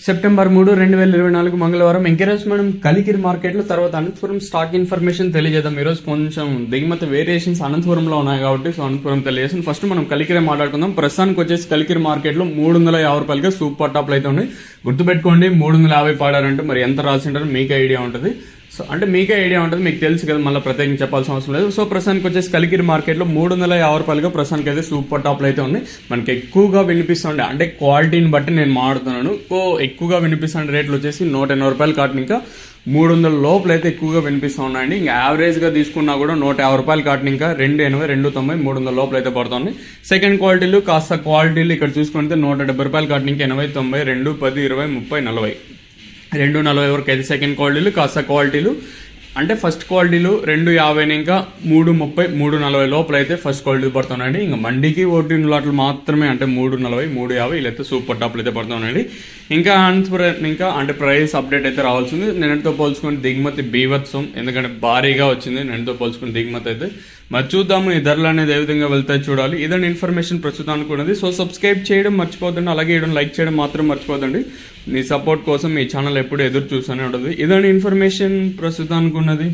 September 3, 2024 మంగళవారం encourage మనం కలికిరి మార్కెట్లో తర్వాత అనంతపురం స్టాక్ ఇన్ఫర్మేషన్ తెలియజేద్దాం. ఈరోజు కొంచెం దిగుమతి వేరియేషన్స్ అనంతపురంలో ఉన్నాయి కాబట్టి సో అనంతపురం తెలియజేస్తాం. ఫస్ట్ మనం కలికిరి మాట్లాడుకుందాం. ప్రస్తుతానికి వచ్చేసి కలికిరి మార్కెట్లో 350 రూపాయలుగా సూపర్ టాప్లు అయితే ఉన్నాయి. గుర్తుపెట్టుకోండి, 350 పాడారంటే మరి ఎంత రాసి ఉంటారో మీకు ఐడియా ఉంటుంది. సో అంటే మీకే ఐడియా ఉంటుంది, మీకు తెలుసు కదా, మళ్ళీ ప్రత్యేకంగా చెప్పాల్సిన అవసరం లేదు. సో ప్రస్తుతానికి వచ్చేసి కలికిరి మార్కెట్లో 350 రూపాయలుగా ప్రస్తుతానికి అయితే సూపర్ టాప్లు అయితే ఉన్నాయి. మనకి ఎక్కువగా వినిపిస్తుండే అంటే క్వాలిటీని బట్టి నేను మాడుతున్నాను. ఎక్కువగా వినిపిస్తున్న రేట్లు వచ్చేసి 180 రూపాయలు కాటన్, ఇంకా 300 లోపల అయితే ఎక్కువగా వినిపిస్తూ ఉన్నాయండి. ఇంకా యావరేజ్గా తీసుకున్నా కూడా 150 రూపాయలు కాటన్, ఇంకా 280, 290, 300 లోపల అయితే పడుతుంది. సెకండ్ క్వాలిటీలు కాస్త క్వాలిటీలు ఇక్కడ చూసుకుంటే 170 రూపాయలు కాటన్, ఇంకా 80, 90, 2, 10, 20, 30, 40, 240 వరకు అయితే సెకండ్ క్వాలిటీలు. కాస్త క్వాలిటీలు అంటే ఫస్ట్ క్వాలిటీలు 250, ఇంకా 330, 340 లోపల అయితే ఫస్ట్ క్వాలిటీ పడుతున్నాయండి. ఇంకా మండికి 14 లాట్లు మాత్రమే అంటే 340, 350 ఇలా అయితే సూపర్ టాప్లు అయితే పడుతున్నాయండి. ఇంకా ఇంకా అంటే ప్రైస్ అప్డేట్ అయితే రావాల్సింది. నిన్నటితో పోల్చుకుని దిగుమతి బీభత్సం, ఎందుకంటే భారీగా వచ్చింది నిన్నటితో పోల్చుకుని దిగుమతి అయితే. మరి చూద్దాము ఈ ధరలు అనేది ఏ విధంగా వెళ్తాయి చూడాలి. ఇదని ఇన్ఫర్మేషన్ ప్రస్తుతానికి ఉన్నది. సో సబ్స్క్రైబ్ చేయడం మర్చిపోదండి, అలాగే లైక్ చేయడం మాత్రం మర్చిపోదండి. మీ సపోర్ట్ కోసం మీ ఛానల్ ఎప్పుడు ఎదురు చూస్తూనే ఉంటుంది. ఇదని ఇన్ఫర్మేషన్ ప్రస్తుతానికి ఉన్నది.